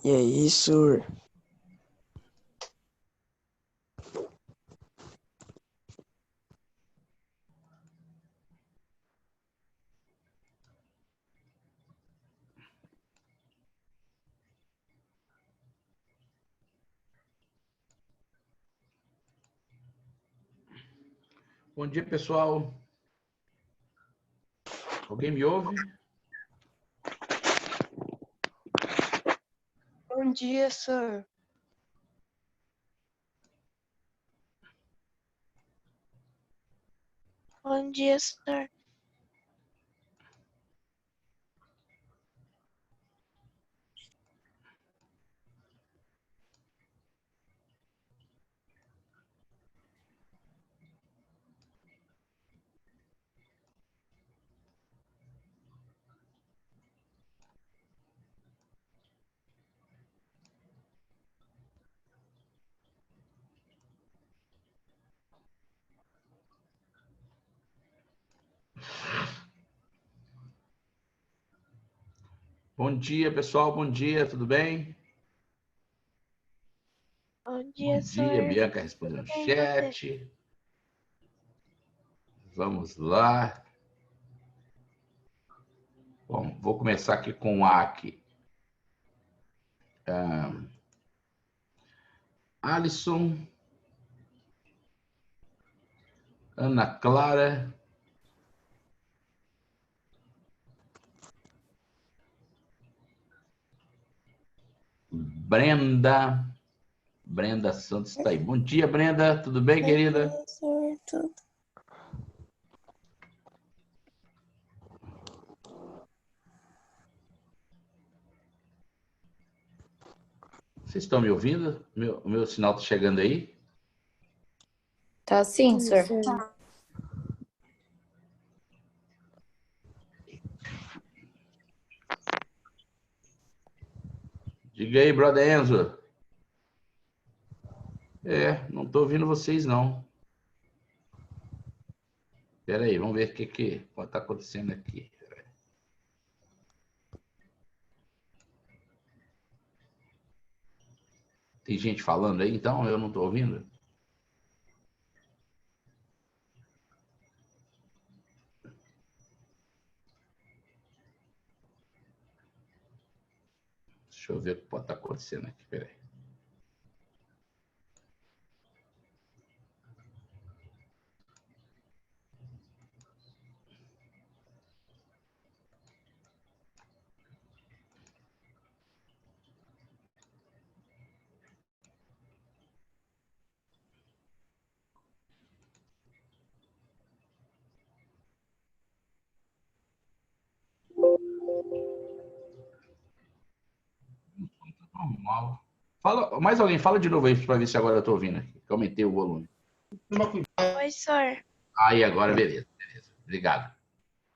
E aí, senhor? Bom dia, pessoal. Alguém me ouve? Bom dia, senhor. Bom dia, senhor. Bom dia, pessoal. Bom dia, tudo bem? Bom dia, Bom dia, senhor. Bianca respondendo no Tudo bem, você? chat. Vamos lá. Bom, vou começar aqui com o aqui. Alisson, Ana Clara, Brenda. Brenda Santos está aí. Bom dia, Brenda. Tudo bem, querida? Bom dia, senhor. Tudo. Vocês estão me ouvindo? O meu sinal está chegando aí? Tá sim, senhor. Tá. Diga aí, brother Enzo. Não estou ouvindo vocês, não. Espera aí, vamos ver o que pode estar acontecendo aqui. Tem gente falando aí, então eu não estou ouvindo? Deixa eu ver o que pode estar acontecendo aqui, peraí. Normal. Fala, mais alguém, fala de novo aí para ver se agora eu estou ouvindo aqui. Que eu aumentei o volume. Oi, senhor. Aí, agora, beleza. Obrigado.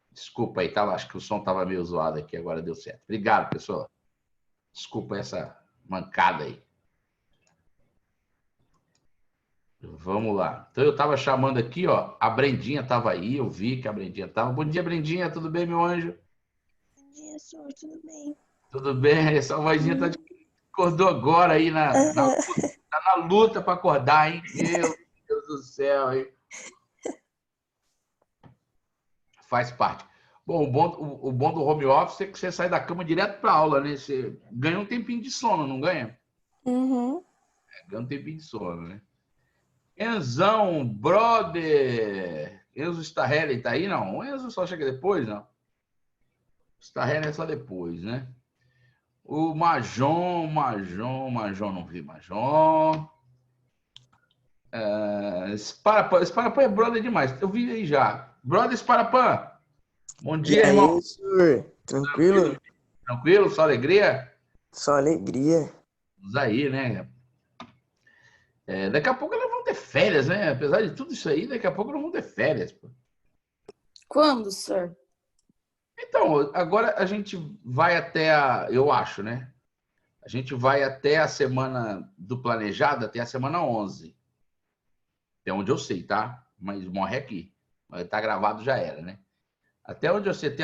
Desculpa aí, acho que o som estava meio zoado aqui, agora deu certo. Obrigado, pessoal. Desculpa essa mancada aí. Vamos lá. Então eu estava chamando aqui, ó. A Brendinha estava aí, eu vi que a Brendinha estava. Bom dia, Brendinha, tudo bem, meu anjo? Bom dia, senhor. Tudo bem? Tudo bem? Essa vozinha acordou agora aí tá na luta para acordar, hein? Meu Deus do céu, hein? Faz parte. Bom, o bom do home office é que você sai da cama direto para aula, né? Você ganha um tempinho de sono, não ganha? Uhum. Ganha um tempinho de sono, né? Enzão, brother! Enzo Starrelli tá aí, não? O Enzo só chega depois, não? Starrelli é só depois, né? O Majon, não vi Majon. Sparapan é brother demais. Eu vi aí já. Brother Sparapan. Bom E dia, aí, irmão. senhor? Tranquilo? Tranquilo? Só alegria? Só alegria. Vamos aí, né? Daqui a pouco elas vão ter férias, né? Apesar de tudo isso aí, daqui a pouco elas vão ter férias. Pô. Quando, senhor? Então, agora a gente vai eu acho, né? A gente vai até a semana do planejado, até a semana 11. Até onde eu sei, tá? Mas morre aqui. Mas tá gravado, já era, né? Até onde eu sei,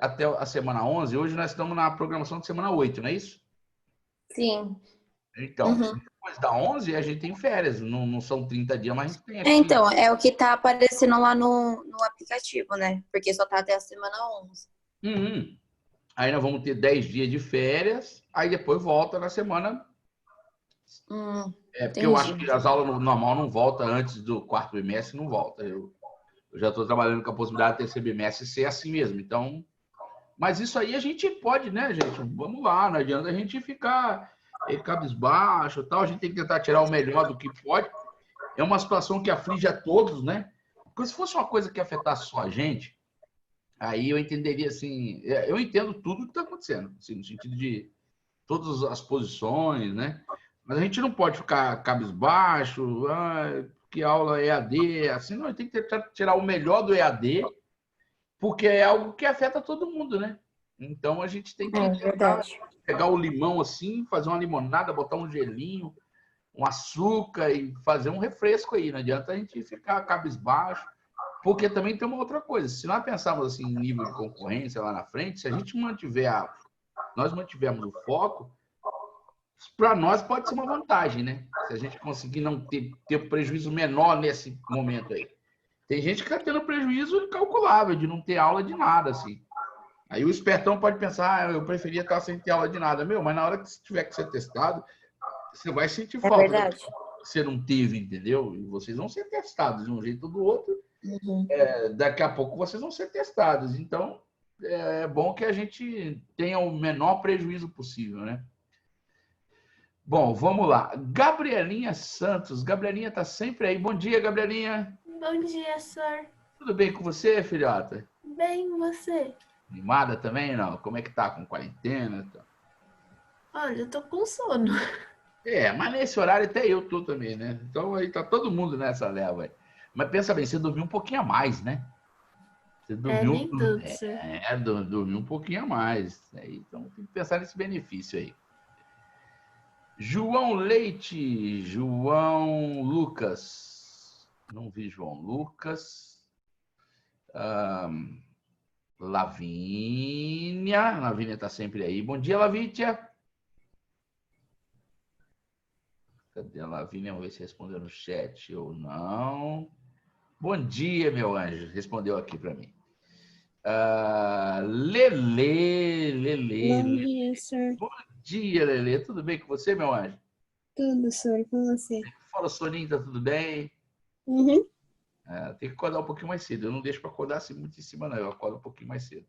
até a semana 11, hoje nós estamos na programação de semana 8, não é isso? Sim. Então, Uhum. depois da 11 a gente tem férias. Não são 30 dias, mas a gente tem É, aqui. então, é o que tá aparecendo lá no aplicativo, né? Porque só tá até a semana 11. Uhum. Aí nós vamos ter 10 dias de férias, aí depois volta na semana. Porque eu acho Entendi. que as aulas normal não voltam antes do quarto bimestre, não volta. Eu já estou trabalhando com a possibilidade de terceiro bimestre ser assim mesmo. Então, mas isso aí a gente pode, né, gente? Vamos lá, não adianta a gente ficar cabisbaixo e tal. A gente tem que tentar tirar o melhor do que pode. É uma situação que aflige a todos, né? Porque se fosse uma coisa que afetasse só a gente, aí eu entenderia assim. Eu entendo tudo o que está acontecendo, assim, no sentido de todas as posições, né? Mas a gente não pode ficar cabisbaixo, que aula é EAD, assim, não, tem que tentar tirar o melhor do EAD, porque é algo que afeta todo mundo, né? Então a gente tem que É tentar verdade. pegar o limão assim, fazer uma limonada, botar um gelinho, um açúcar e fazer um refresco aí. Não adianta a gente ficar cabisbaixo, porque também tem uma outra coisa. Se nós pensarmos assim em nível de concorrência lá na frente, se a gente nós mantivermos o foco, para nós pode ser uma vantagem, né? Se a gente conseguir não ter prejuízo menor nesse momento aí. Tem gente que está tendo prejuízo incalculável de não ter aula de nada, assim. Aí o espertão pode pensar, eu preferia estar sem ter aula de nada. Meu, mas na hora que você tiver que ser testado, você vai sentir É falta verdade. daquilo que você não teve, entendeu? E vocês vão ser testados de um jeito ou do outro. Uhum. Daqui a pouco vocês vão ser testados. Então, é bom que a gente tenha o menor prejuízo possível, né? Bom, vamos lá. Gabrielinha Santos. Gabrielinha tá sempre aí. Bom dia, Gabrielinha. Bom dia, senhor. Tudo bem com você, filhota? Bem, você? Animada também, não? Como é que tá com quarentena? Olha, eu tô com sono. Mas nesse horário até eu tô também, né? Então aí tá todo mundo nessa leva aí. Mas pensa bem, você dormiu um pouquinho a mais, né? Você É, dormiu, nem tanto, senhor. dormiu um pouquinho a mais. Então tem que pensar nesse benefício aí. João Leite, João Lucas. Não vi João Lucas. Lavínia. Lavínia está sempre aí. Bom dia, Lavínia. Cadê a Lavínia? Vamos ver se respondeu no chat ou não. Bom dia, meu anjo. Respondeu aqui para mim. Bom Lele. dia, senhor. Bom dia, Lele. Tudo bem com você, meu anjo? Tudo, senhor, com você. Fala, Soninho, tá tudo bem? Uhum. Tem que acordar um pouquinho mais cedo. Eu não deixo para acordar assim muito em cima, não. Eu acordo um pouquinho mais cedo.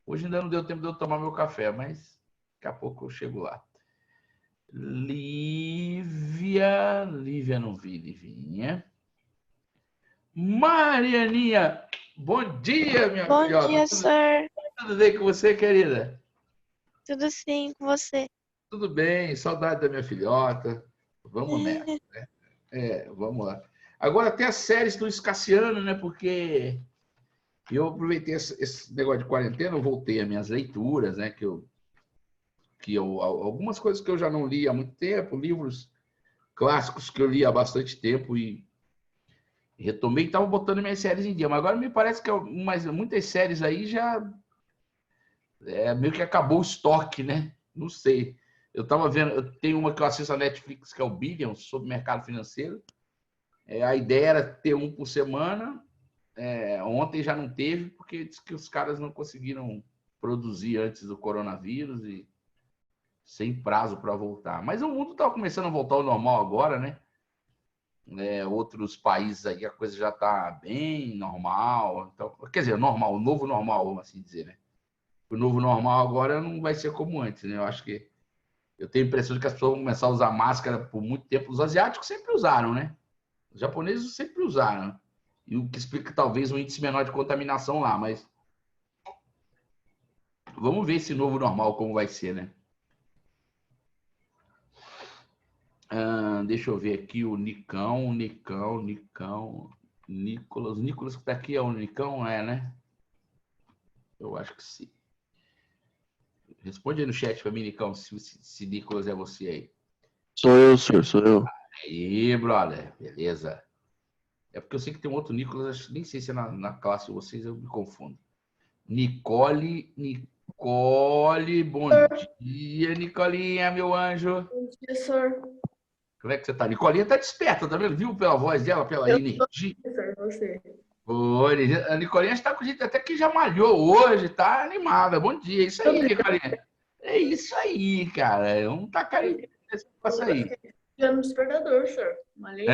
Hoje ainda não deu tempo de eu tomar meu café, mas daqui a pouco eu chego lá. Lívia não vi, Livinha. Marianinha, bom dia, minha Bom filhota. dia, senhor. Tudo bem com você, querida? Tudo sim com você? Tudo bem, saudade da minha filhota. Vamos nessa. Vamos lá. Agora até as séries estão escasseando, né? Porque eu aproveitei esse negócio de quarentena, eu voltei às minhas leituras, né? Algumas coisas que eu já não li há muito tempo, livros clássicos que eu li há bastante tempo e retomei e estava botando minhas séries em dia. Mas agora me parece que muitas séries aí já meio que acabou o estoque, né? Não sei. Eu estava vendo, eu tenho uma que eu assisto na Netflix, que é o Billions, sobre mercado financeiro. A ideia era ter um por semana. Ontem já não teve, porque diz que os caras não conseguiram produzir antes do coronavírus e sem prazo para voltar. Mas o mundo está começando a voltar ao normal agora, né? Outros países aí a coisa já está bem normal. Então, quer dizer, normal, o novo normal, vamos assim dizer, né? O novo normal agora não vai ser como antes, né? Eu acho que eu tenho a impressão de que as pessoas vão começar a usar máscara por muito tempo. Os asiáticos sempre usaram, né? Os japoneses sempre usaram. E o que explica talvez um índice menor de contaminação lá, mas vamos ver esse novo normal como vai ser, né? Deixa eu ver aqui o Nicão, Nicolas que tá aqui é o Nicão, né? Eu acho que sim. Responde aí no chat para mim, Nicão, se Nicolas é você aí. Sou eu, senhor, sou eu. Aí, brother, beleza. É porque eu sei que tem um outro Nicolas, nem sei se é na classe de vocês, eu me confundo. Nicole, Nicole, bom dia, Nicolinha, meu anjo. Bom dia, senhor. Como é que você tá? Nicolinha tá desperta, tá vendo? Viu pela voz dela, pela energia? Senhor, você. Oi, a Nicolinha está com gente até que já malhou hoje, tá animada. Bom dia, é isso aí, Nicolinha. É isso aí, cara. Não tá carinho nesse negócio aí. Já no despertador, senhor. Malhei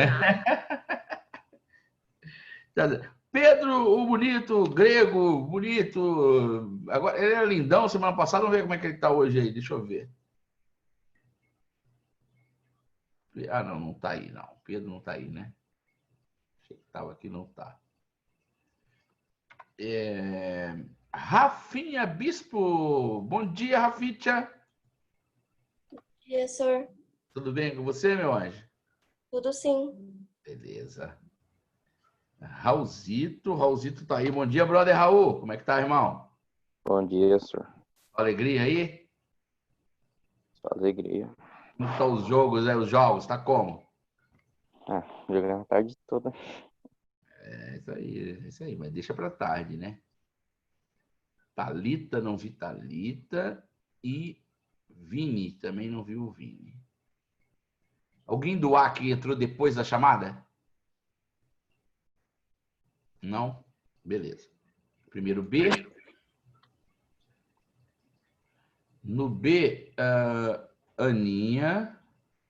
nada. Pedro, o bonito, grego, bonito. Agora, ele era lindão semana passada, vamos ver como é que ele tá hoje aí. Deixa eu ver. Ah, não, não tá aí, não. Pedro não tá aí, né? Achei que tava aqui, não tá. Rafinha Bispo. Bom dia, Rafinha. Bom dia, senhor. Tudo bem com você, meu anjo? Tudo sim. Beleza. Raulzito tá aí. Bom dia, brother Raul. Como é que tá, irmão? Bom dia, senhor. Alegria aí? Só alegria. Como estão os jogos, os jogos? Tá como? Jogando a tarde toda. É isso aí, mas deixa pra tarde, né? Thalita, não vi Thalita. E Vini, também não vi o Vini. Alguém do A que entrou depois da chamada? Não? Beleza. Primeiro B. No B, Aninha.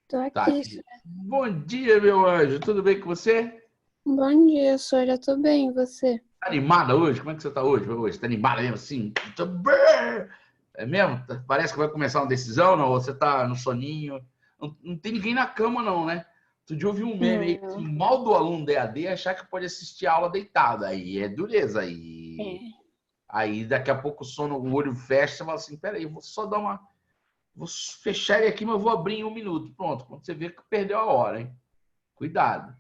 Tô aqui, Tá aqui. senhor. Bom dia, meu anjo. Tudo bem com você? Bom dia, senhor. Eu tô bem, e você? Tá animada hoje? Como é que você tá hoje? Tá animada mesmo assim? É mesmo? Parece que vai começar uma decisão, não? Ou você tá no soninho? Não tem ninguém na cama, não, né? Outro dia eu vi um meme aí, que o mal do aluno DAD é achar que pode assistir a aula deitado. Aí é dureza. Aí daqui a pouco o sono, o olho fecha, você fala assim, peraí, vou só dar uma... Vou fechar ele aqui, mas eu vou abrir em 1 minuto. Pronto, quando você vê que perdeu a hora, hein? Cuidado.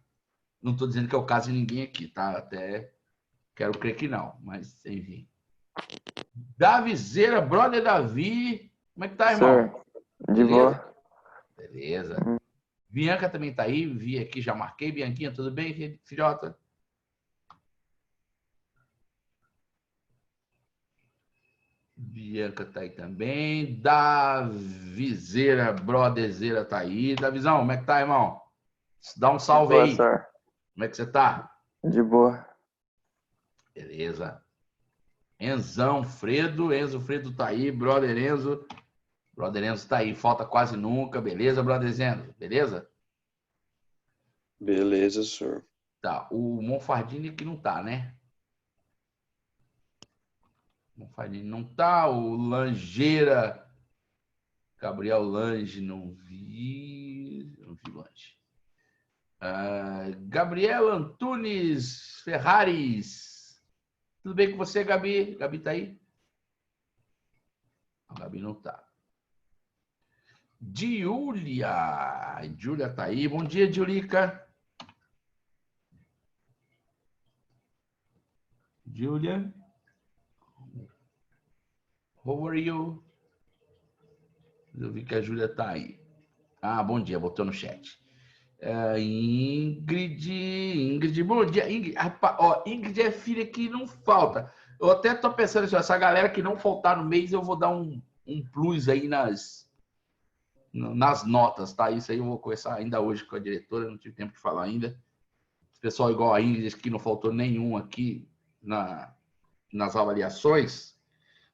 Não estou dizendo que é o caso de ninguém aqui, tá? Até quero crer que não, mas enfim. Davizeira, brother Davi. Como é que tá, irmão? Senhor, de boa. Beleza. Bianca também tá aí, vi aqui, já marquei. Bianquinha, tudo bem, filhota? Bianca tá aí também. Davizeira, brotherzeira tá aí. Davizão, como é que tá, irmão? Dá um salve aí. Senhor. Como é que você tá? De boa. Beleza. Enzão, Fredo. Enzo Fredo tá aí. Brother Enzo. Brother Enzo tá aí. Falta quase nunca. Beleza, brother Enzo? Beleza? Beleza, senhor. Tá. O Monfardini que não tá, né? Monfardini não tá. O Langeira. Gabriel Lange, não vi. Não vi Lange. Gabriel Antunes Ferraris. Tudo bem com você, Gabi? Gabi tá aí? A Gabi não tá. Giulia. Giulia tá aí. Bom dia, Giulica. Giulia. How are you? Eu vi que a Giulia tá aí. Bom dia, botou no chat. Ingrid, bom dia, Ingrid. Ingrid é filha que não falta. Eu até tô pensando assim, essa galera que não faltar no mês, eu vou dar um plus aí nas notas, tá? Isso aí eu vou conversar ainda hoje com a diretora, não tive tempo de falar ainda. Esse pessoal igual a Ingrid, que não faltou nenhum aqui nas avaliações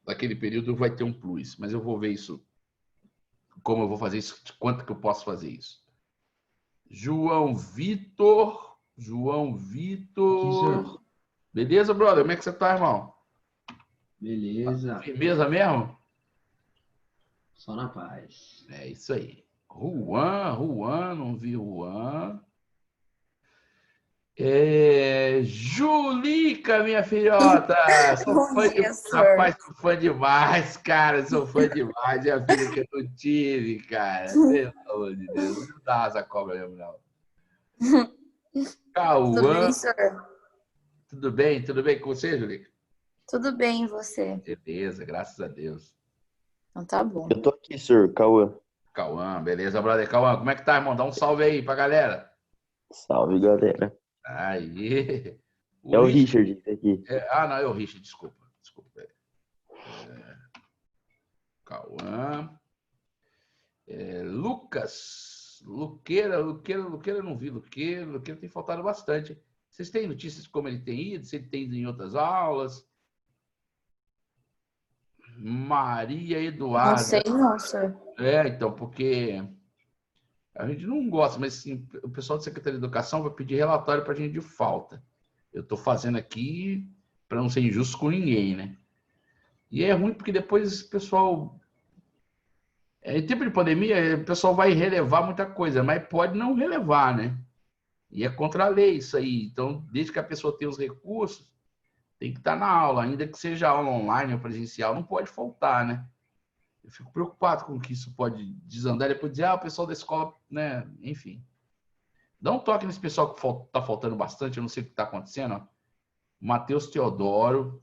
daquele período, vai ter um plus. Mas eu vou ver isso, como eu vou fazer isso, de quanto que eu posso fazer isso. João Vitor. Beleza, brother? Como é que você tá, irmão? Beleza. Firmeza mesmo? Só na paz. É isso aí. Juan, não vi Juan. Julica, minha filhota. Rapaz, sou fã demais, cara. Sou fã demais. É a filha que eu não tive, cara. Pelo amor de Deus. Não dá essa cobra mesmo, não. Cauã. Tudo bem, senhor? Tudo bem? Tudo bem com você, Julica? Tudo bem, e você? Beleza, graças a Deus. Então tá bom. Eu tô aqui, senhor. Cauã. Cauã, beleza, brother. Cauã, como é que tá, irmão? Dá um salve aí pra galera. Salve, galera. Aí. É o Richard aqui. Não, é o Richard, desculpa. Lucas. Luqueira, eu não vi. Luqueira tem faltado bastante. Vocês têm notícias de como ele tem ido? Se ele tem ido em outras aulas? Maria Não Eduarda. sei não, senhor. Então, porque a gente não gosta, mas sim, o pessoal da Secretaria de Educação vai pedir relatório para a gente de falta. Eu estou fazendo aqui para não ser injusto com ninguém, né? E é ruim porque depois o pessoal... Em tempo de pandemia, o pessoal vai relevar muita coisa, mas pode não relevar, né? E é contra a lei isso aí. Então, desde que a pessoa tenha os recursos, tem que estar na aula, ainda que seja aula online ou presencial, não pode faltar, né? Eu fico preocupado com que isso pode desandar e depois dizer, o pessoal da escola, né? Enfim. Dá um toque nesse pessoal que está faltando bastante, eu não sei o que está acontecendo. Ó. Matheus Teodoro.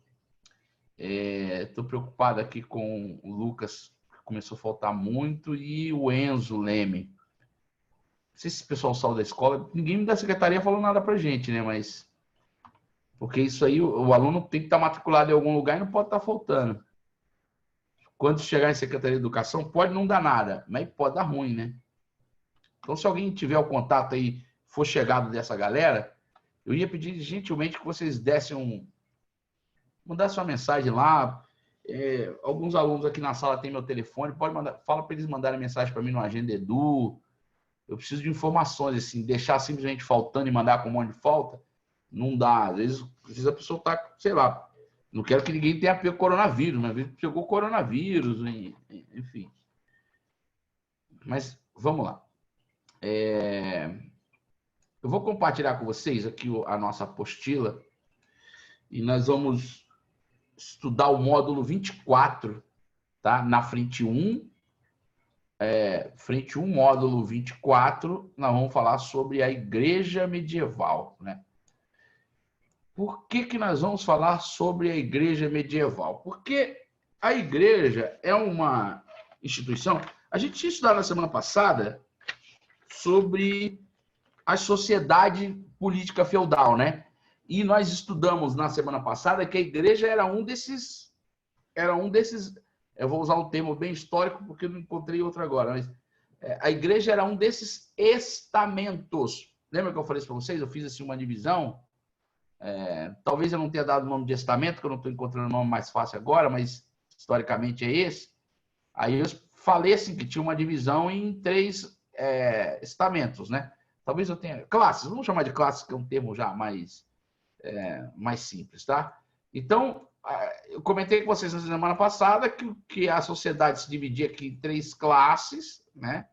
Estou preocupado aqui com o Lucas, que começou a faltar muito, e o Enzo Leme. Não sei se esse pessoal saiu da escola, ninguém da secretaria falou nada pra gente, né? Mas. Porque isso aí, o aluno tem que estar matriculado em algum lugar e não pode estar faltando. Quando chegar em Secretaria de Educação, pode não dar nada, mas pode dar ruim, né? Então, se alguém tiver o contato aí, for chegado dessa galera, eu ia pedir gentilmente que vocês dessem mandassem uma mensagem lá. Alguns alunos aqui na sala têm meu telefone, pode mandar, fala para eles mandarem mensagem para mim no Agenda Edu. Eu preciso de informações, assim, deixar simplesmente faltando e mandar com um monte de falta, não dá. Às vezes a pessoa está, sei lá, não quero que ninguém tenha pego coronavírus, mas às vezes pegou coronavírus, enfim. Mas vamos lá. Eu vou compartilhar com vocês aqui a nossa apostila e nós vamos estudar o módulo 24, tá? Na frente 1. Frente 1, módulo 24, nós vamos falar sobre a igreja medieval, né? Por que nós vamos falar sobre a igreja medieval? Porque a igreja é uma instituição... A gente tinha estudado na semana passada sobre a sociedade política feudal, né? E nós estudamos na semana passada que a igreja era um desses... Eu vou usar um termo bem histórico porque eu não encontrei outro agora, mas a igreja era um desses estamentos. Lembra que eu falei isso para vocês? Eu fiz assim uma divisão. Talvez eu não tenha dado o nome de estamento, que eu não estou encontrando o nome mais fácil agora, mas historicamente é esse. Aí eu falei assim que tinha uma divisão em 3 estamentos, né? Talvez eu tenha... Classes, vamos chamar de classes, que é um termo já mais simples, tá? Então, eu comentei com vocês na semana passada que a sociedade se dividia aqui em 3 classes, né?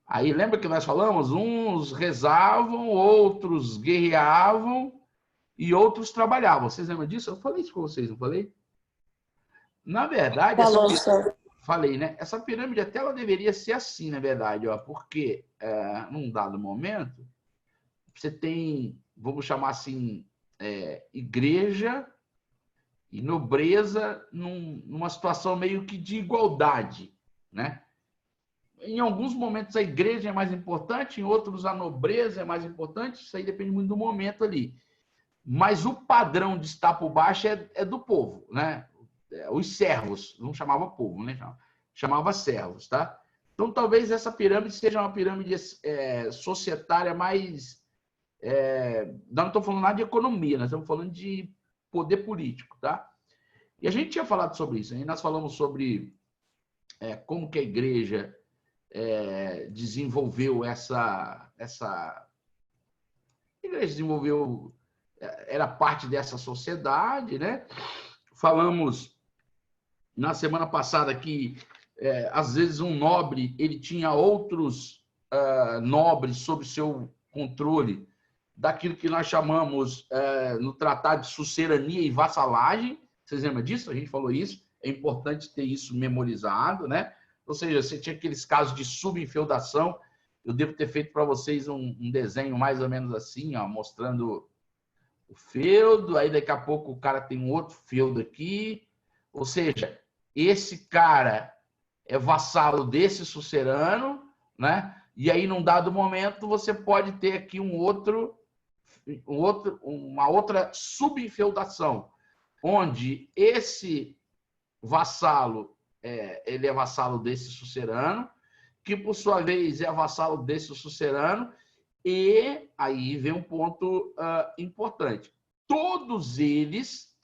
Aí lembra que nós falamos? Uns rezavam, outros guerreavam e outros trabalhavam. Vocês lembram disso? Eu falei isso com vocês, não falei? Na verdade, falei, né? Essa pirâmide até ela deveria ser assim, na verdade, ó, porque num dado momento você tem, vamos chamar assim, igreja e nobreza numa situação meio que de igualdade, né? Em alguns momentos a igreja é mais importante, em outros a nobreza é mais importante, isso aí depende muito do momento ali. Mas o padrão de estar por baixo é do povo, né? Os servos, não chamava povo, né? Chamava servos, tá? Então talvez essa pirâmide seja uma pirâmide societária mais... não estou falando nada de economia, nós estamos falando de poder político, tá? E a gente tinha falado sobre isso, aí nós falamos sobre como que a igreja desenvolveu essa... A igreja desenvolveu... Era parte dessa sociedade, né? Falamos na semana passada que, às vezes, um nobre ele tinha outros nobres sob seu controle, daquilo que nós chamamos no tratado de sucerania e vassalagem. Vocês lembram disso? A gente falou isso. É importante ter isso memorizado, né? Ou seja, você tinha aqueles casos de subinfeudação. Eu devo ter feito para vocês um desenho mais ou menos assim, ó, mostrando o feudo. Aí daqui a pouco o cara tem um outro feudo aqui. Ou seja, esse cara é vassalo desse sucerano, né? E aí, num dado momento, você pode ter aqui uma outra subinfeudação, onde esse vassalo ele é vassalo desse sucerano que por sua vez é vassalo desse sucerano, e aí vem um ponto importante. Todos eles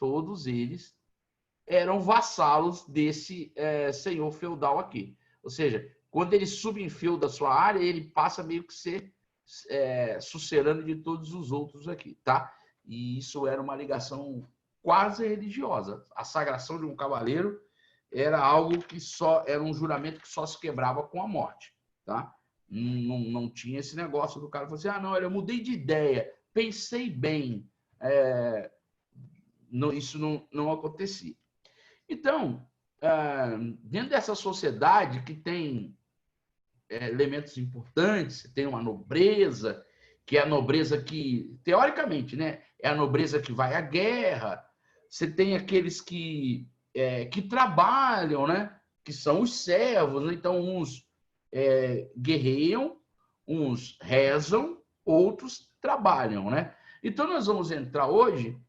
eram vassalos desse senhor feudal aqui. Ou seja, quando ele subinfeuda sua área, ele passa meio que ser sucerano de todos os outros aqui, tá? E isso era uma ligação quase religiosa. A sagração de um cavaleiro era algo que era um juramento que só se quebrava com a morte, tá? Não tinha esse negócio do cara falar assim, não, eu mudei de ideia, pensei bem. Isso não acontecia. Então, dentro dessa sociedade que tem elementos importantes, você tem uma nobreza, que é a nobreza que, teoricamente, né, é a nobreza que vai à guerra, você tem aqueles que trabalham, né, que são os servos, né? Então uns guerreiam, uns rezam, outros trabalham, né? Então nós vamos entrar hoje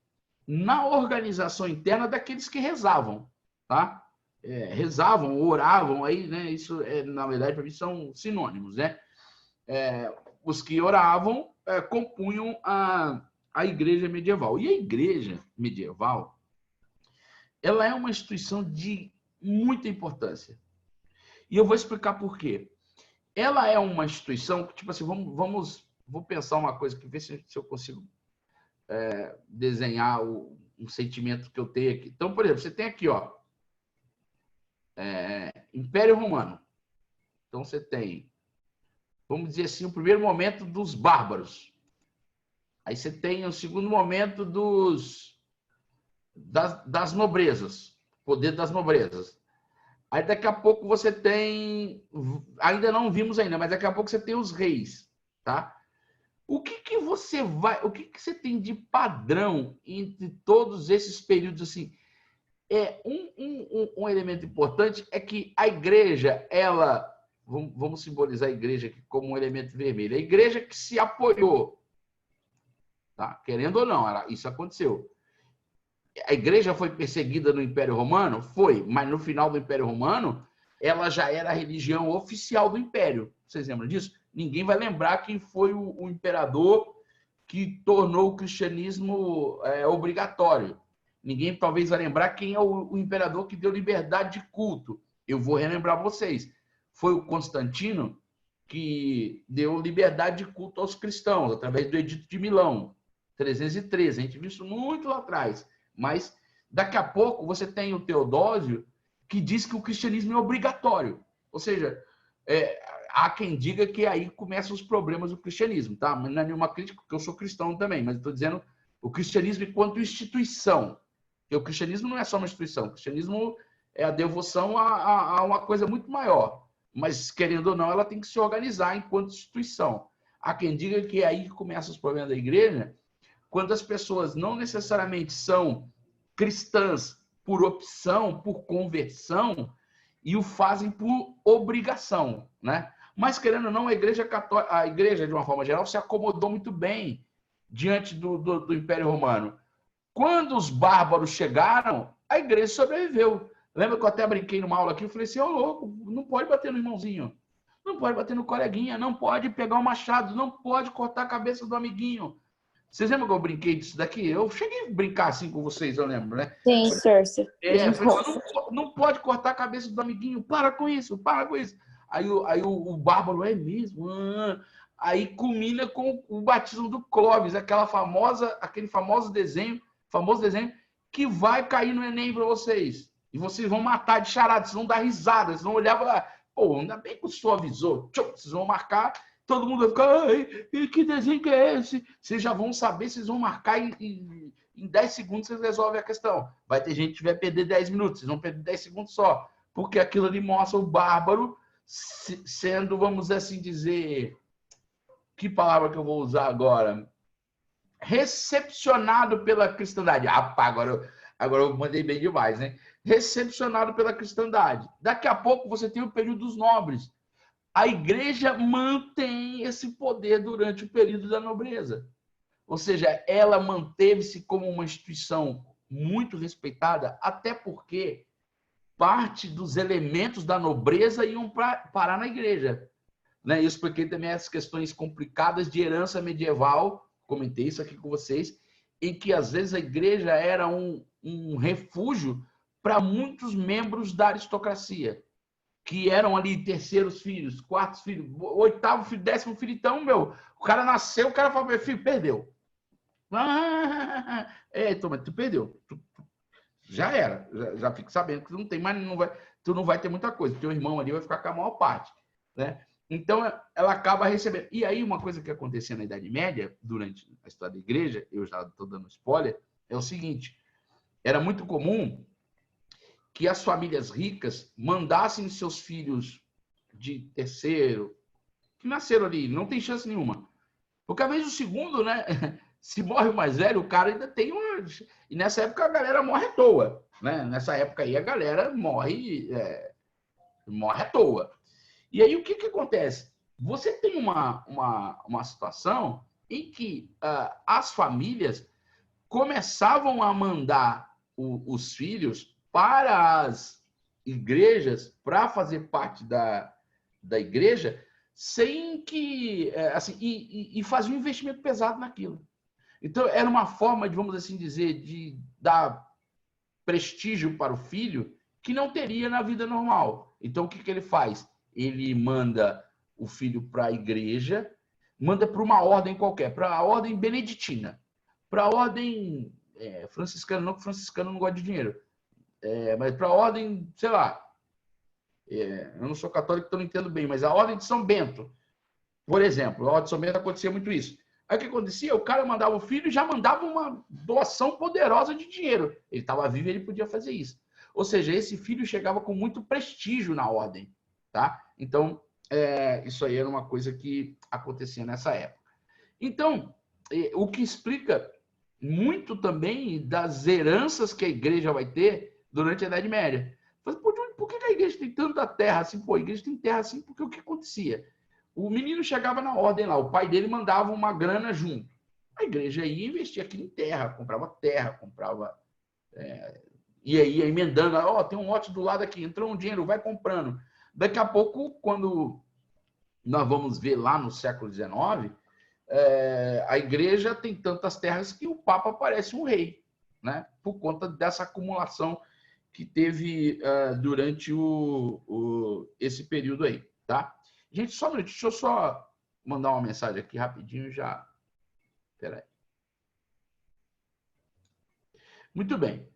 na organização interna daqueles que rezavam, tá? Rezavam, oravam, aí, né? Isso, na verdade, para mim, são sinônimos, né? Os que oravam compunham a igreja medieval. E a igreja medieval, ela é uma instituição de muita importância. E eu vou explicar por quê. Ela é uma instituição que, tipo assim, vou pensar uma coisa, que ver se eu consigo desenhar um sentimento que eu tenho aqui. Então, por exemplo, você tem aqui, ó, Império Romano. Então, você tem, vamos dizer assim, o primeiro momento dos bárbaros. Aí você tem o segundo momento das nobrezas, poder das nobrezas. Aí daqui a pouco você tem, ainda não vimos ainda, mas daqui a pouco você tem os reis, tá? O que você tem de padrão entre todos esses períodos assim? Um elemento importante é que a igreja, vamos simbolizar a igreja aqui como um elemento vermelho. A igreja que se apoiou, tá? Querendo ou não, isso aconteceu. A igreja foi perseguida no Império Romano? Foi, mas no final do Império Romano, ela já era a religião oficial do Império. Vocês lembram disso? Ninguém vai lembrar quem foi o imperador que tornou o cristianismo obrigatório. Ninguém talvez vai lembrar quem é o imperador que deu liberdade de culto. Eu vou relembrar vocês. Foi o Constantino que deu liberdade de culto aos cristãos, através do Edito de Milão, 313. A gente viu isso muito lá atrás. Mas daqui a pouco você tem o Teodósio, que diz que o cristianismo é obrigatório. Ou seja, há quem diga que aí começam os problemas do cristianismo, tá? Mas não é nenhuma crítica, porque eu sou cristão também, mas estou dizendo o cristianismo enquanto instituição. Porque o cristianismo não é só uma instituição, o cristianismo é a devoção a uma coisa muito maior. Mas, querendo ou não, ela tem que se organizar enquanto instituição. Há quem diga que é aí que começam os problemas da igreja, quando as pessoas não necessariamente são cristãs por opção, por conversão, e o fazem por obrigação, né? Mas, querendo ou não, a igreja católica, a igreja, de uma forma geral, se acomodou muito bem diante do Império Romano. Quando os bárbaros chegaram, a igreja sobreviveu. Lembra que eu até brinquei numa aula aqui? Eu falei assim, louco, não pode bater no irmãozinho, não pode bater no coleguinha, não pode pegar um machado, não pode cortar a cabeça do amiguinho. Vocês lembram que eu brinquei disso daqui? Eu cheguei a brincar assim com vocês, eu lembro, né? Sim, Cersei. Não pode cortar a cabeça do amiguinho, para com isso, para com isso. Aí o bárbaro é mesmo. Aí culmina com o batismo do Clóvis, aquele famoso desenho que vai cair no Enem para vocês. E vocês vão matar de charada, vocês vão dar risada, vocês vão olhar e falar, pô, ainda bem que o senhor avisou. Vocês vão marcar, todo mundo vai ficar, ai, que desenho que é esse? Vocês já vão saber, vocês vão marcar em 10 segundos vocês resolvem a questão. Vai ter gente que vai perder 10 minutos, vocês vão perder 10 segundos só. Porque aquilo ali mostra o bárbaro sendo, vamos assim dizer, que palavra que eu vou usar agora? Recepcionado pela cristandade. Agora eu mandei bem demais, né? Recepcionado pela cristandade. Daqui a pouco você tem o período dos nobres. A igreja mantém esse poder durante o período da nobreza. Ou seja, ela manteve-se como uma instituição muito respeitada, até porque parte dos elementos da nobreza iam parar na igreja. Né? Eu expliquei também as questões complicadas de herança medieval, comentei isso aqui com vocês, em que às vezes a igreja era um refúgio para muitos membros da aristocracia, que eram ali terceiros filhos, quartos filhos, oitavo filho, 10º filho. Então, o cara nasceu, o cara falou, meu filho, perdeu. Então, mas tu perdeu. Já era. Já fica sabendo que tu não tem mais, tu não vai ter muita coisa. Teu irmão ali vai ficar com a maior parte. Né? Então, ela acaba recebendo. E aí, uma coisa que acontecia na Idade Média, durante a história da igreja, eu já estou dando spoiler, é o seguinte: era muito comum que as famílias ricas mandassem seus filhos de terceiro, que nasceram ali, não tem chance nenhuma. Porque, às vezes, o segundo, né? Se morre o mais velho, o cara ainda tem uma... E nessa época a galera morre à toa. Né? Nessa época aí a galera morre à toa. E aí o que acontece? Você tem uma situação em que as famílias começavam a mandar os filhos para as igrejas, para fazer parte da igreja, sem que... assim, e fazer um investimento pesado naquilo. Então, era uma forma de, vamos assim dizer, de dar prestígio para o filho que não teria na vida normal. Então, o que ele faz? Ele manda o filho para a igreja, manda para uma ordem qualquer, para a ordem beneditina, para a ordem franciscana, não que franciscano não gosta de dinheiro, mas para a ordem, sei lá, eu não sou católico, então não entendo bem, mas a ordem de São Bento, por exemplo, a ordem de São Bento acontecia muito isso. Aí o que acontecia? O cara mandava o filho e já mandava uma doação poderosa de dinheiro. Ele estava vivo e ele podia fazer isso. Ou seja, esse filho chegava com muito prestígio na ordem. Tá? Então, isso aí era uma coisa que acontecia nessa época. Então, o que explica muito também das heranças que a igreja vai ter durante a Idade Média. Por que a igreja tem tanta terra assim? Pô, a igreja tem terra assim porque o que acontecia? O menino chegava na ordem lá, o pai dele mandava uma grana junto. A igreja ia investir aqui em terra, comprava... e aí ia emendando, tem um lote do lado aqui, entrou um dinheiro, vai comprando. Daqui a pouco, quando nós vamos ver lá no século XIX, a igreja tem tantas terras que o Papa parece um rei, né? Por conta dessa acumulação que teve durante esse período aí, tá? Gente, só um minuto, deixa eu só mandar uma mensagem aqui rapidinho já. Espera aí. Muito bem.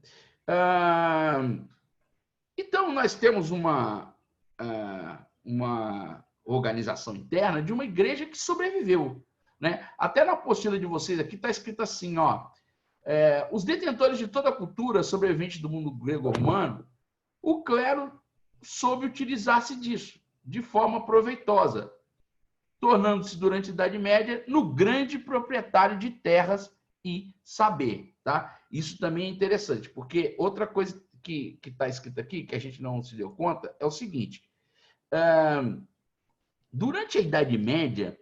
Então, nós temos uma organização interna de uma igreja que sobreviveu. Né? Até na apostila de vocês aqui está escrito assim, os detentores de toda a cultura sobrevivente do mundo grego-romano, o clero soube utilizar-se disso de forma proveitosa, tornando-se durante a Idade Média no grande proprietário de terras e saber. Tá? Isso também é interessante, porque outra coisa que está escrito aqui, que a gente não se deu conta, é o seguinte. Durante a Idade Média,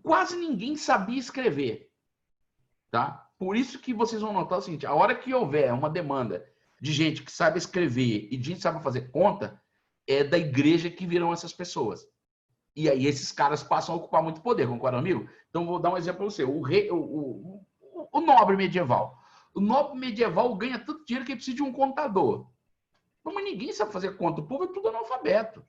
quase ninguém sabia escrever. Tá? Por isso que vocês vão notar o seguinte, a hora que houver uma demanda de gente que sabe escrever e de gente que sabe fazer conta, é da igreja que virão essas pessoas. E aí esses caras passam a ocupar muito poder, concorda, amigo? Então, vou dar um exemplo para você. O nobre medieval. O nobre medieval ganha tanto dinheiro que ele precisa de um contador. Mas ninguém sabe fazer conta. O povo é tudo analfabeto.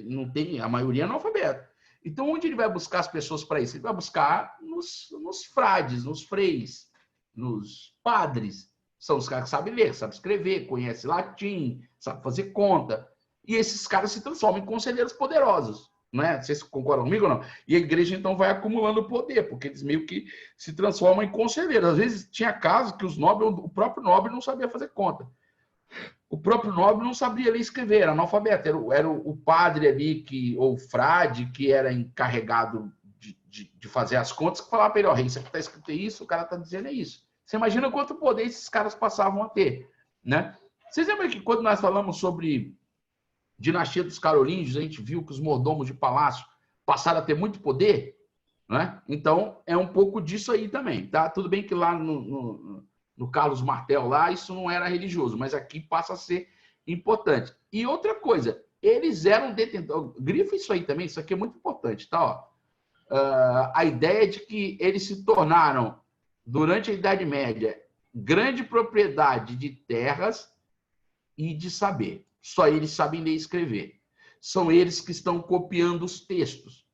Não tem, a maioria é analfabeto. Então, onde ele vai buscar as pessoas para isso? Ele vai buscar nos frades, nos freis, nos padres. São os caras que sabem ler, sabem escrever, conhecem latim, sabem fazer conta. E esses caras se transformam em conselheiros poderosos. Né? Vocês concordam comigo ou não? E a igreja, então, vai acumulando poder, porque eles meio que se transformam em conselheiros. Às vezes, tinha casos que o próprio nobre não sabia fazer conta. O próprio nobre não sabia ler e escrever, era analfabeto. Era o padre ali, ou o frade, que era encarregado de fazer as contas, que falava para ele, rei, isso aqui está escrito isso, o cara está dizendo é isso. Você imagina quanto poder esses caras passavam a ter. Né? Vocês lembram que quando nós falamos sobre dinastia dos carolíngios, a gente viu que os mordomos de palácio passaram a ter muito poder? Né? Então, é um pouco disso aí também. Tá? Tudo bem que lá no Carlos Martel lá, isso não era religioso, mas aqui passa a ser importante. E outra coisa, eles eram detentores. Grifa isso aí também, isso aqui é muito importante, tá? Ó. A ideia de que eles se tornaram, durante a Idade Média, grande propriedade de terras e de saber. Só eles sabem ler e escrever. São eles que estão copiando os textos.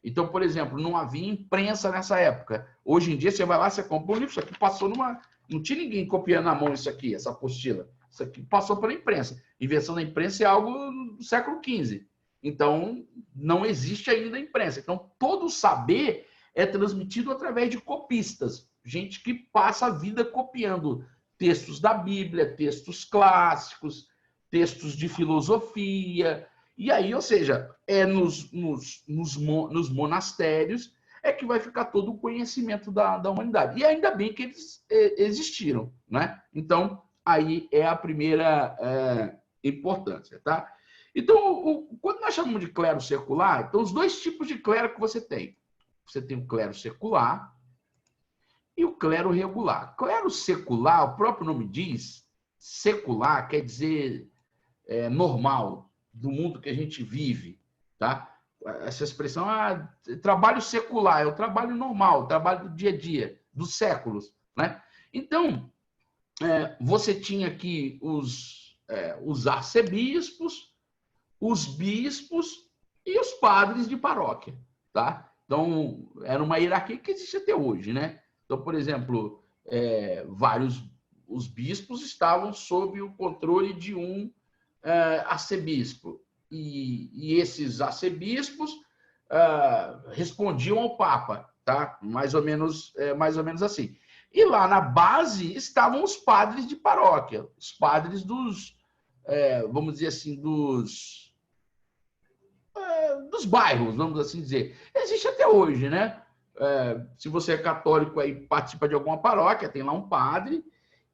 Então, por exemplo, não havia imprensa nessa época. Hoje em dia, você vai lá, você compra um livro, isso aqui passou numa... Não tinha ninguém copiando na mão isso aqui, essa apostila. Isso aqui passou pela imprensa. Invenção da imprensa é algo do século XV. Então, não existe ainda a imprensa. Então, todo o saber é transmitido através de copistas. Gente que passa a vida copiando textos da Bíblia, textos clássicos, textos de filosofia. E aí, ou seja, nos monastérios é que vai ficar todo o conhecimento da humanidade. E ainda bem que eles existiram, né? Então, aí é a primeira importância, tá? Então, quando nós chamamos de clero secular, então os dois tipos de clero que você tem. Você tem o clero secular e o clero regular. Clero secular, o próprio nome diz, secular quer dizer normal, do mundo que a gente vive, tá? Essa expressão, trabalho secular, é o trabalho normal, o trabalho do dia a dia, dos séculos, né? Então, você tinha aqui os arcebispos, os bispos e os padres de paróquia, tá? Então, era uma hierarquia que existe até hoje, né? Então, por exemplo, os bispos estavam sob o controle de um arcebispo. E esses arcebispos respondiam ao Papa, tá? Mais ou menos assim. E lá na base estavam os padres de paróquia, os padres dos, vamos dizer assim, dos bairros, vamos assim dizer. Existe até hoje, né? Se você é católico e participa de alguma paróquia, tem lá um padre.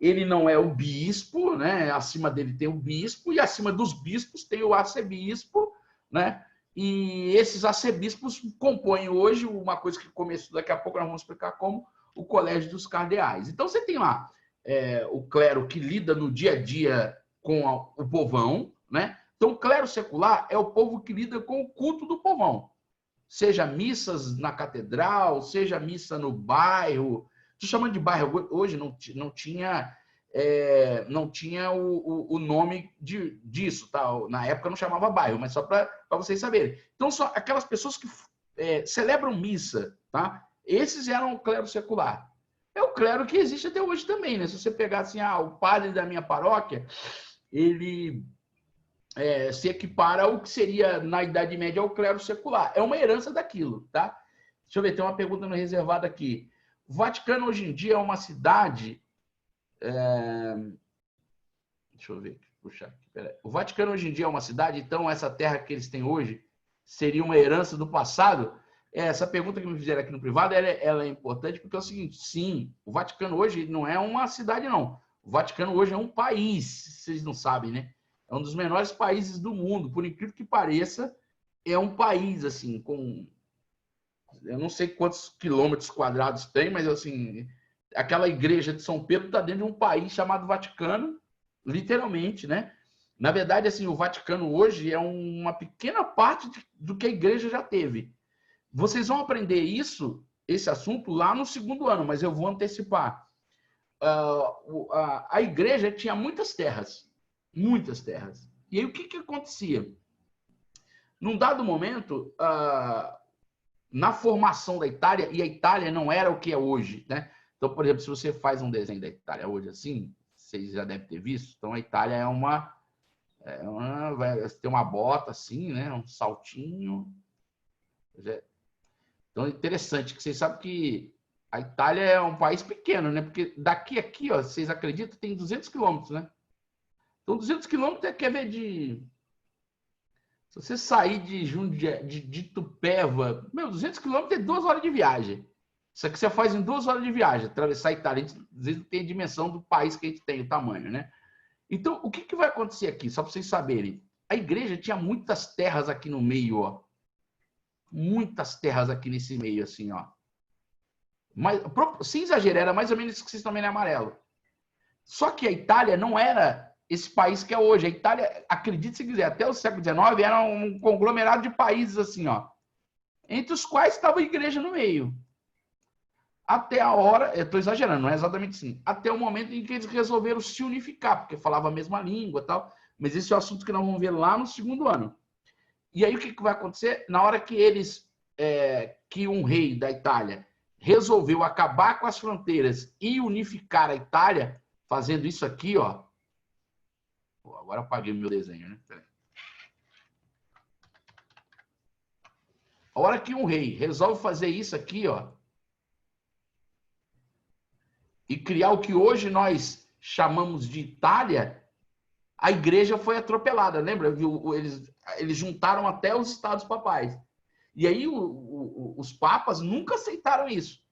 Ele não é o bispo, né? Acima dele tem o bispo, e acima dos bispos tem o arcebispo, né? E esses arcebispos compõem hoje uma coisa que começou, daqui a pouco nós vamos explicar como, o Colégio dos Cardeais. Então, você tem lá o clero que lida no dia a dia com o povão, né? Então, o clero secular é o povo que lida com o culto do povão. Seja missas na catedral, seja missa no bairro. Estou chamando de bairro, hoje não tinha o nome disso, tá? Na época não chamava bairro, mas só para vocês saberem. Então, só aquelas pessoas que celebram missa, tá? Esses eram o clero secular. É o clero que existe até hoje também, né? Se você pegar assim, o padre da minha paróquia, ele se equipara ao que seria, na Idade Média, ao clero secular. É uma herança daquilo, tá? Deixa eu ver, tem uma pergunta no reservado aqui. O Vaticano, hoje em dia, é uma cidade... Deixa eu ver, puxar aqui, peraí. O Vaticano, hoje em dia, é uma cidade, então essa terra que eles têm hoje seria uma herança do passado? Essa pergunta que me fizeram aqui no privado, ela é importante porque é o seguinte, sim, o Vaticano hoje não é uma cidade, não. O Vaticano hoje é um país, vocês não sabem, né? É um dos menores países do mundo, por incrível que pareça, é um país, assim, com... Eu não sei quantos quilômetros quadrados tem, mas, assim, aquela igreja de São Pedro está dentro de um país chamado Vaticano, literalmente, né? Na verdade, assim, o Vaticano hoje é uma pequena parte do que a igreja já teve. Vocês vão aprender esse assunto lá no segundo ano, mas eu vou antecipar. A igreja tinha muitas terras. Muitas terras. E aí o que acontecia? Num dado momento, na formação da Itália, e a Itália não era o que é hoje, né? Então, por exemplo, se você faz um desenho da Itália hoje assim, vocês já devem ter visto, então a Itália tem uma bota assim, né? Um saltinho. Então, é interessante que vocês sabem que a Itália é um país pequeno, né? Porque daqui a aqui, ó, vocês acreditam, tem 200 quilômetros, né? Então, 200 quilômetros quer ver de... Se você sair de Itupeva, 200 quilômetros é 2 horas de viagem. Isso aqui você faz em 2 horas de viagem, atravessar a Itália. A gente, às vezes, não tem a dimensão do país que a gente tem, o tamanho, né? Então, o que vai acontecer aqui? Só para vocês saberem. A igreja tinha muitas terras aqui no meio, ó. Muitas terras aqui nesse meio, assim, ó. Mas, sem exagerar, era mais ou menos isso que vocês estão vendo em amarelo. Só que a Itália não era esse país que é hoje. A Itália, acredite se quiser, até o século XIX era um conglomerado de países assim, ó, entre os quais estava a igreja no meio. Até a hora, eu estou exagerando, não é exatamente assim, até o momento em que eles resolveram se unificar, porque falavam a mesma língua e tal, mas esse é o assunto que nós vamos ver lá no segundo ano. E aí o que vai acontecer? Na hora que que um rei da Itália resolveu acabar com as fronteiras e unificar a Itália, fazendo isso aqui, ó. Pô, agora eu apaguei o meu desenho, né? Peraí. A hora que um rei resolve fazer isso aqui, ó, e criar o que hoje nós chamamos de Itália, a igreja foi atropelada, lembra? Eles juntaram até os estados papais. E aí os papas nunca aceitaram isso.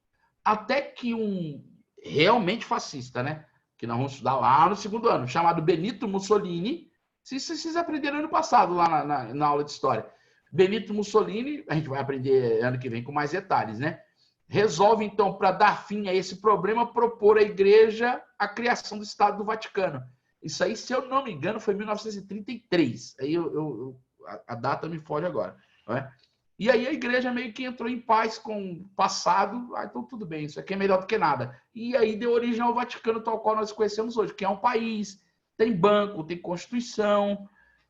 Até que um realmente fascista, né? Que nós vamos estudar lá no segundo ano, chamado Benito Mussolini. Vocês aprenderam ano passado lá na aula de história. Benito Mussolini, a gente vai aprender ano que vem com mais detalhes, né? Resolve, então, para dar fim a esse problema, propor à igreja a criação do Estado do Vaticano. Isso aí, se eu não me engano, foi em 1933. Aí a data me foge agora. Não é? E aí a igreja meio que entrou em paz com o passado. Ah, então tudo bem, isso aqui é melhor do que nada. E aí deu origem ao Vaticano, tal qual nós conhecemos hoje, que é um país, tem banco, tem constituição.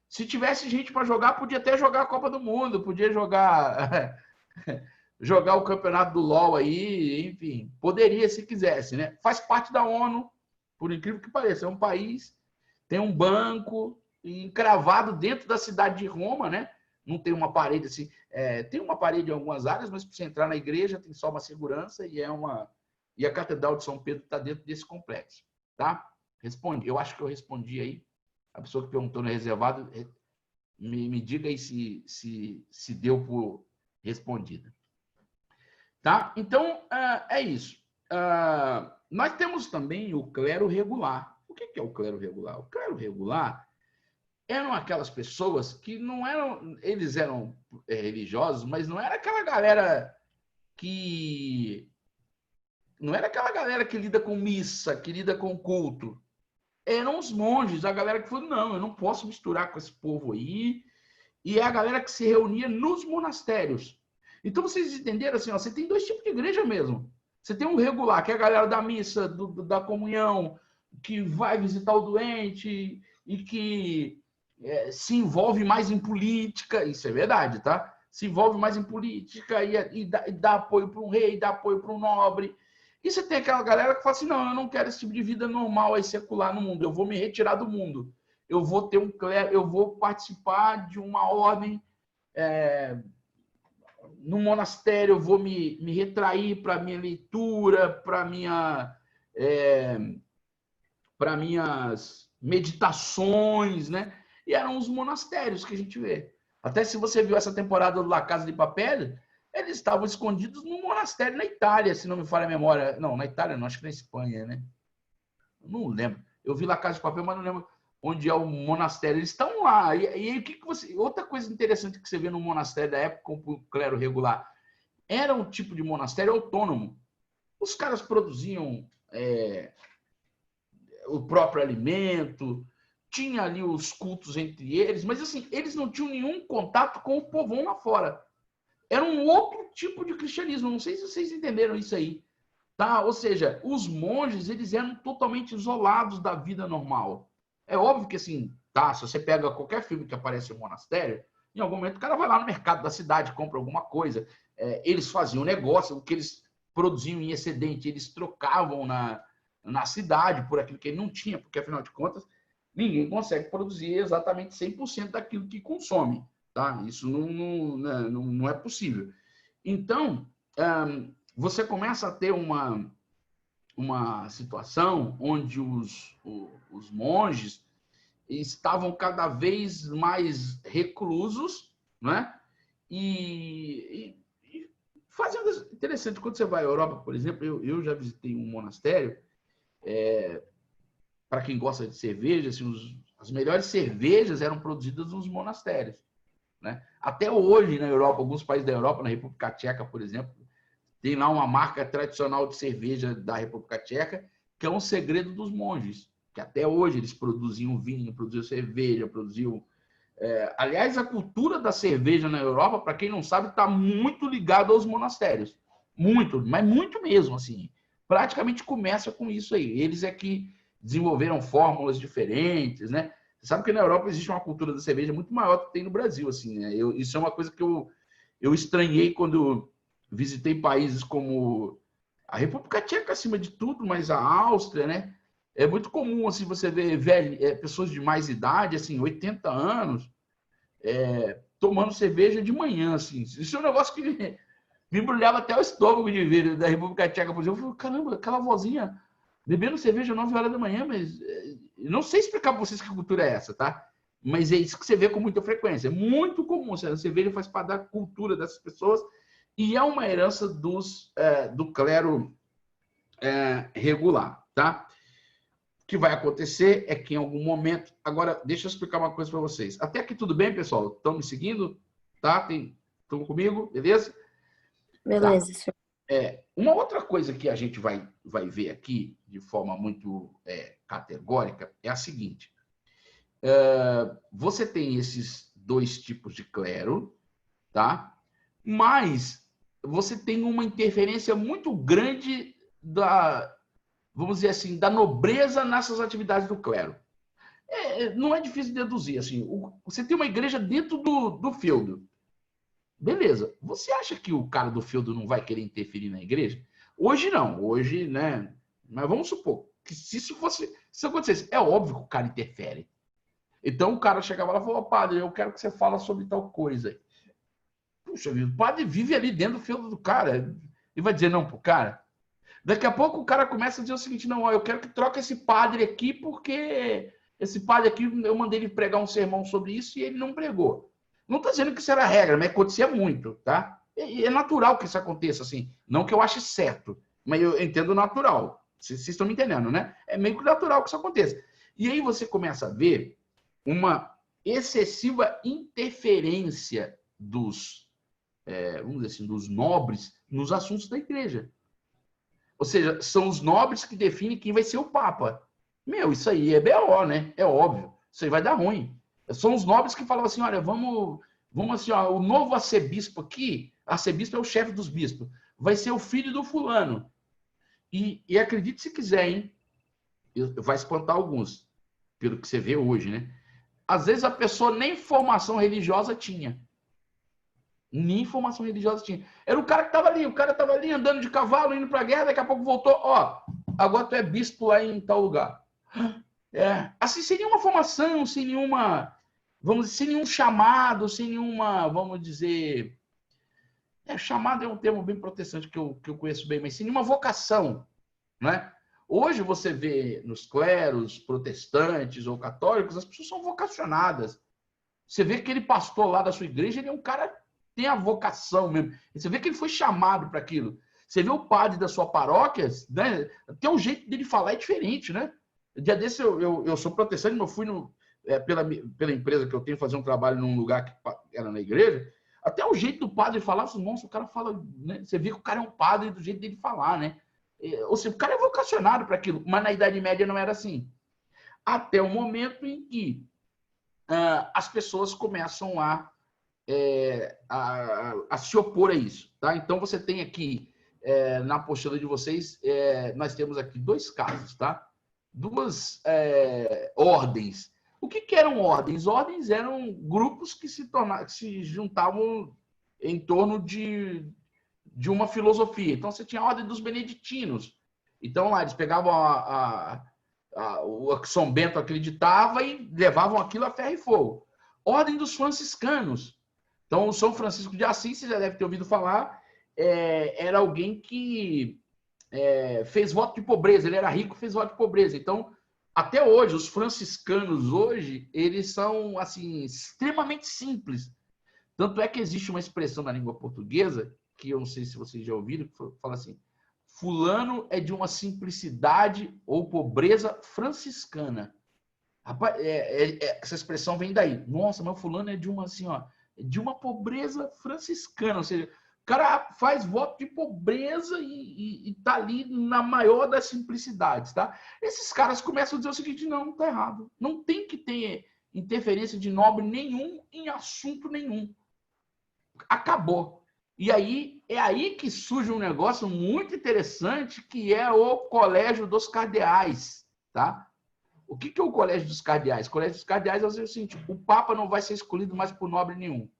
Se tivesse gente para jogar, podia até jogar a Copa do Mundo, podia jogar jogar o campeonato do LOL aí, enfim, poderia se quisesse, né? Faz parte da ONU, por incrível que pareça, é um país, tem um banco encravado dentro da cidade de Roma, né? Não tem uma parede assim, tem uma parede em algumas áreas, mas para você entrar na igreja tem só uma segurança e a Catedral de São Pedro está dentro desse complexo, tá? Respondi, eu acho que eu respondi aí. A pessoa que perguntou no reservado, me diga aí se deu por respondida. Tá? Então, é isso. Nós temos também o clero regular. O que é o clero regular? O clero regular eram aquelas pessoas que não eram... Eles eram religiosos, mas não era aquela galera que... Não era aquela galera que lida com missa, que lida com culto. Eram os monges, a galera que falou, não, eu não posso misturar com esse povo aí. E é a galera que se reunia nos monastérios. Então, vocês entenderam assim, ó, você tem dois tipos de igreja mesmo. Você tem um regular, que é a galera da missa, da comunhão, que vai visitar o doente e que se envolve mais em política. Isso é verdade, tá? Se envolve mais em política e dá apoio para um rei, dá apoio para um nobre. E você tem aquela galera que fala assim, não, eu não quero esse tipo de vida normal aí, secular no mundo. Eu vou me retirar do mundo. Eu vou ter um clero, eu vou participar de uma ordem... no monastério, eu vou me retrair para minha leitura, para minhas meditações, né? E eram os monastérios que a gente vê. Até se você viu essa temporada do La Casa de Papel, eles estavam escondidos num monastério na Itália, se não me falha a memória. Não, na Itália não, acho que na Espanha, né? Não lembro. Eu vi La Casa de Papel, mas não lembro onde é o monastério. Eles estão lá. E aí, o que você... Outra coisa interessante que você vê no monastério da época, com o clero regular, era um tipo de monastério autônomo. Os caras produziam o próprio alimento, tinha ali os cultos entre eles, mas assim, eles não tinham nenhum contato com o povão lá fora. Era um outro tipo de cristianismo. Não sei se vocês entenderam isso aí. Tá? Ou seja, os monges, eles eram totalmente isolados da vida normal. É óbvio que, assim, tá, se você pega qualquer filme que aparece em um monastério, em algum momento o cara vai lá no mercado da cidade, compra alguma coisa. Eles faziam negócio, o que eles produziam em excedente, eles trocavam na cidade por aquilo que ele não tinha, porque, afinal de contas, ninguém consegue produzir exatamente 100% daquilo que consome. Tá? Isso não é possível. Então, você começa a ter uma situação onde os monges estavam cada vez mais reclusos, né? E fazendo interessante, quando você vai à Europa, por exemplo, eu já visitei um monastério, para quem gosta de cerveja, assim, as melhores cervejas eram produzidas nos monastérios, né? Até hoje, na Europa, alguns países da Europa, na República Tcheca, por exemplo, tem lá uma marca tradicional de cerveja da República Tcheca, que é um segredo dos monges. que até hoje eles produziam vinho, produziam cerveja, produziam... aliás, a cultura da cerveja na Europa, para quem não sabe, está muito ligada aos monastérios. Muito, mas muito mesmo, assim. Praticamente começa com isso aí. Eles é que desenvolveram fórmulas diferentes, né? Você sabe que na Europa existe uma cultura da cerveja muito maior do que tem no Brasil, assim, né? Isso é uma coisa que eu estranhei quando visitei países como a República Tcheca, acima de tudo, mas a Áustria, né? É muito comum, assim, você ver pessoas de mais idade, assim, 80 anos, tomando cerveja de manhã, assim. Isso é um negócio que me embrulhava até o estômago de ver da República Tcheca, por exemplo. Eu falei, caramba, aquela vozinha bebendo cerveja às 9 horas da manhã, mas não sei explicar para vocês que cultura é essa, tá? Mas é isso que você vê com muita frequência. É muito comum. A cerveja faz parte da cultura dessas pessoas e é uma herança do clero regular, tá? O que vai acontecer é que em algum momento... Agora, deixa eu explicar uma coisa para vocês. Até aqui tudo bem, pessoal? Estão me seguindo? Tá? Estão comigo? Beleza? Beleza, senhor. Uma outra coisa que a gente vai ver aqui de forma muito categórica é a seguinte. Você tem esses dois tipos de clero, tá? Mas você tem uma interferência muito grande vamos dizer assim, da nobreza nessas atividades do clero. Não é difícil deduzir, assim, você tem uma igreja dentro do feudo. Beleza. Você acha que o cara do feudo não vai querer interferir na igreja? Hoje não. Hoje, né? Mas vamos supor que se isso acontecesse, é óbvio que o cara interfere. Então o cara chegava lá e falou, padre, eu quero que você fale sobre tal coisa. Puxa vida, o padre vive ali dentro do feudo do cara. E vai dizer não pro cara? Daqui a pouco o cara começa a dizer o seguinte, não, ó, eu quero que troque esse padre aqui, porque esse padre aqui, eu mandei ele pregar um sermão sobre isso e ele não pregou. Não estou dizendo que isso era regra, mas acontecia muito, tá? E é natural que isso aconteça, assim. Não que eu ache certo, mas eu entendo natural. Vocês estão me entendendo, né? É meio que natural que isso aconteça. E aí você começa a ver uma excessiva interferência vamos dizer assim, dos nobres nos assuntos da igreja. Ou seja, são os nobres que definem quem vai ser o Papa. Meu, isso aí é BO, né? É óbvio. Isso aí vai dar ruim. São os nobres que falavam assim, olha, vamos assim, ó, o novo arcebispo aqui, arcebispo é o chefe dos bispos, vai ser o filho do fulano. E acredite se quiser, hein? Vai espantar alguns, pelo que você vê hoje, né? Às vezes a pessoa nem formação religiosa tinha. Nem formação religiosa tinha. Era o cara que estava ali, andando de cavalo, indo para a guerra, daqui a pouco voltou, ó, agora tu é bispo lá em tal lugar. Assim, sem nenhuma formação, sem nenhuma, sem nenhum chamado, sem nenhuma, vamos dizer, chamado é um termo bem protestante que eu conheço bem, mas sem nenhuma vocação, né? Hoje você vê nos cleros protestantes ou católicos, as pessoas são vocacionadas. Você vê aquele pastor lá da sua igreja, ele é um cara tem a vocação mesmo. Você vê que ele foi chamado para aquilo. Você vê o padre da sua paróquia, né? Até o jeito dele falar é diferente, né? Dia desse eu sou protestante, mas eu fui pela empresa que eu tenho fazer um trabalho num lugar que era na igreja. Até o jeito do padre falar, assim, nossa, o cara fala, né? Você vê que o cara é um padre do jeito dele falar, né? Ou seja, o cara é vocacionado para aquilo, mas na Idade Média não era assim. Até o momento em que as pessoas começam a se opor a isso, tá? Então você tem aqui na apostila de vocês nós temos aqui dois casos, tá? Duas ordens. O que eram ordens? Ordens eram grupos que se juntavam em torno de uma filosofia. Então você tinha a ordem dos beneditinos. Então lá eles pegavam o que São Bento acreditava e levavam aquilo a ferro e fogo. Ordem dos franciscanos. Então, o São Francisco de Assis, você já deve ter ouvido falar, era alguém que fez voto de pobreza. Ele era rico, fez voto de pobreza. Então, até hoje, os franciscanos hoje, eles são assim extremamente simples. Tanto é que existe uma expressão na língua portuguesa, que eu não sei se vocês já ouviram, que fala assim, fulano é de uma simplicidade ou pobreza franciscana. Rapaz, essa expressão vem daí. Nossa, mas fulano é de uma assim, ó, de uma pobreza franciscana, ou seja, O cara faz voto de pobreza e tá ali na maior das simplicidades, tá? Esses caras começam a dizer o seguinte, não tá errado. Não tem que ter interferência de nobre nenhum em assunto nenhum. Acabou. E aí, é aí que surge um negócio muito interessante, que é o Colégio dos Cardeais, tá? O que é o Colégio dos Cardeais? O Colégio dos Cardeais é o seguinte, o Papa não vai ser escolhido mais por nobre nenhum.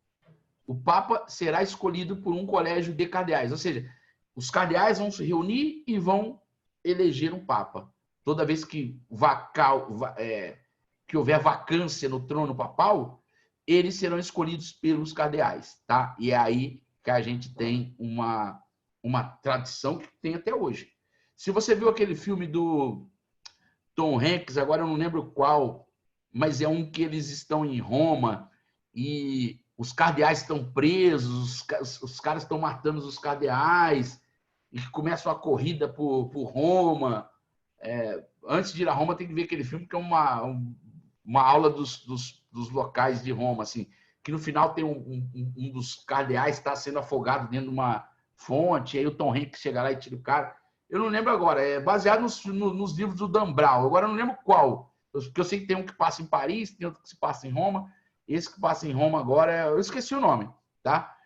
O Papa será escolhido por um colégio de cardeais. Ou seja, os cardeais vão se reunir e vão eleger um Papa. Toda vez que houver vacância no trono papal, eles serão escolhidos pelos cardeais, tá? E é aí que a gente tem uma tradição que tem até hoje. Se você viu aquele filme do Tom Hanks, agora eu não lembro qual, mas é um que eles estão em Roma e os cardeais estão presos, os caras estão matando os cardeais e começam a corrida por Roma. Antes de ir a Roma, tem que ver aquele filme que é uma aula dos locais de Roma, assim, que no final tem um dos cardeais está sendo afogado dentro de uma fonte, aí o Tom Hanks chega lá e tira o cara. Eu não lembro agora, é baseado nos livros do Dan Brown, agora eu não lembro qual, porque eu sei que tem um que passa em Paris, tem outro que se passa em Roma. Esse que passa em Roma agora, eu esqueci o nome, tá?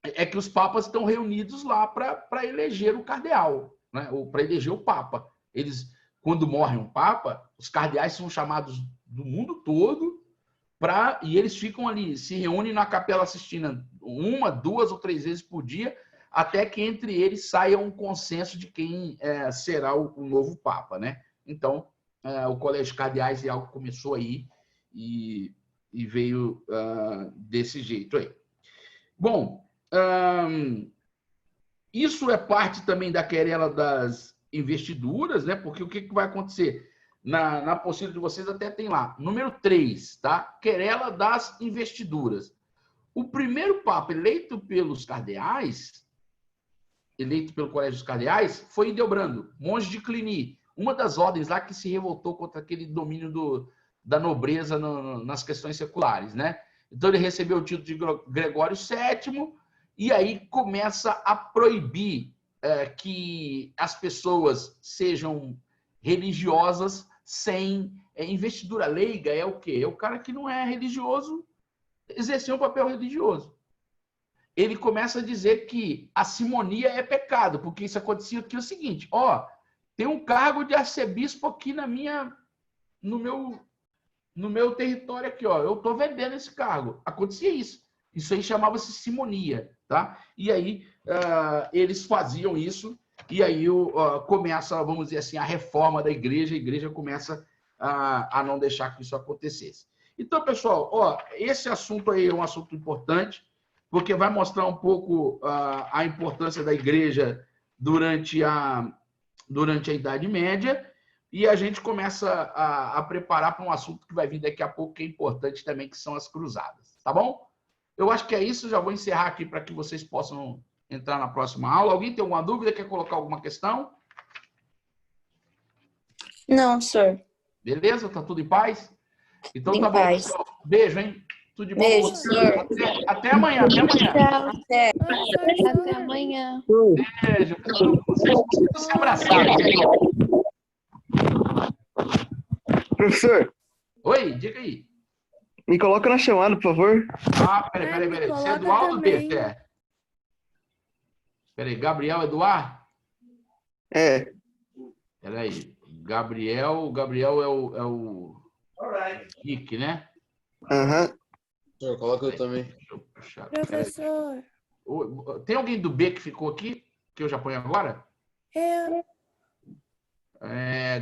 É que os papas estão reunidos lá para eleger o cardeal, né? Ou para eleger o papa. Eles, quando morre um papa, os cardeais são chamados do mundo todo e eles ficam ali, se reúnem na Capela Sistina 1, 2 ou 3 vezes por dia, até que entre eles saia um consenso de quem será o novo papa, né? Então, o Colégio de Cardeais é algo que começou aí e veio desse jeito aí. Bom, isso é parte também da querela das investiduras, né? Porque o que vai acontecer? Na apostila de vocês até tem lá, número 3, tá? Querela das investiduras. O primeiro papa eleito pelos cardeais, eleito pelo Colégio dos Cardeais, foi Hildebrando, monge de Cluny, uma das ordens lá que se revoltou contra aquele domínio da nobreza nas questões seculares, né? Então ele recebeu o título de Gregório VII e aí começa a proibir que as pessoas sejam religiosas sem investidura leiga. É o quê? É o cara que não é religioso exercer um papel religioso. Ele começa a dizer que a simonia é pecado, porque isso acontecia aqui o seguinte, tem um cargo de arcebispo aqui no meu território aqui, eu estou vendendo esse cargo. Acontecia isso. Isso aí chamava-se simonia, tá? E aí eles faziam isso e aí começa, vamos dizer assim, a reforma da igreja. A igreja começa a não deixar que isso acontecesse. Então, pessoal, esse assunto aí é um assunto importante, porque vai mostrar um pouco a importância da igreja durante a Idade Média. E a gente começa a preparar para um assunto que vai vir daqui a pouco, que é importante também, que são as cruzadas. Tá bom? Eu acho que é isso. Já vou encerrar aqui para que vocês possam entrar na próxima aula. Alguém tem alguma dúvida? Quer colocar alguma questão? Não, senhor. Beleza? Tá tudo em paz? Então Em tá bom, paz. pessoal. Beijo, hein? Tudo de bom. Beijo, pra vocês. senhor. Até amanhã. Até amanhã. Tchau. Até. Até amanhã. Beijo. Vocês se abraçaram. Professor, Oi, diga aí. me coloca na chamada, por favor. Peraí. me Você é coloca Eduardo ou também. B? Peraí, Gabriel Eduardo? É. Peraí. Gabriel é o Rick, né? Aham. Senhor, coloca eu também. Deixa eu puxar. Peraí. Professor, Tem alguém do B que ficou aqui? Que eu já ponho agora?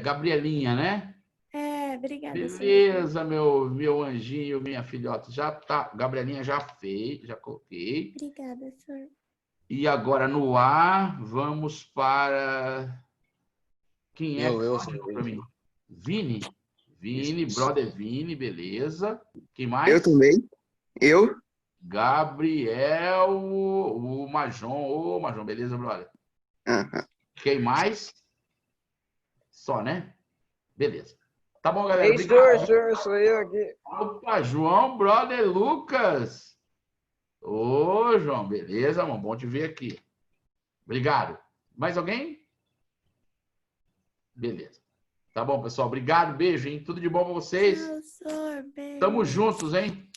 Gabrielinha, né? obrigada. Beleza, meu anjinho, minha filhota. Já tá. Gabrielinha já fez, já coloquei. Obrigada, senhor. E agora no ar, vamos para. Quem é? Eu, que senhor. para mim? Vini? Vini, Isso. brother Vini, beleza. Quem mais? Eu também. Eu? Gabriel, o Majon. Ô, Majon, beleza, brother? Aham. Quem mais? Só, né? Beleza. Tá bom, galera. Ei, Obrigado. senhor, sou eu aqui. Opa, João, brother Lucas. Ô, João, beleza, irmão? Bom te ver aqui. Obrigado. Mais alguém? Beleza. Tá bom, pessoal. Obrigado, beijo, hein? Tudo de bom pra vocês. Professor, beijo. Tamo juntos, hein?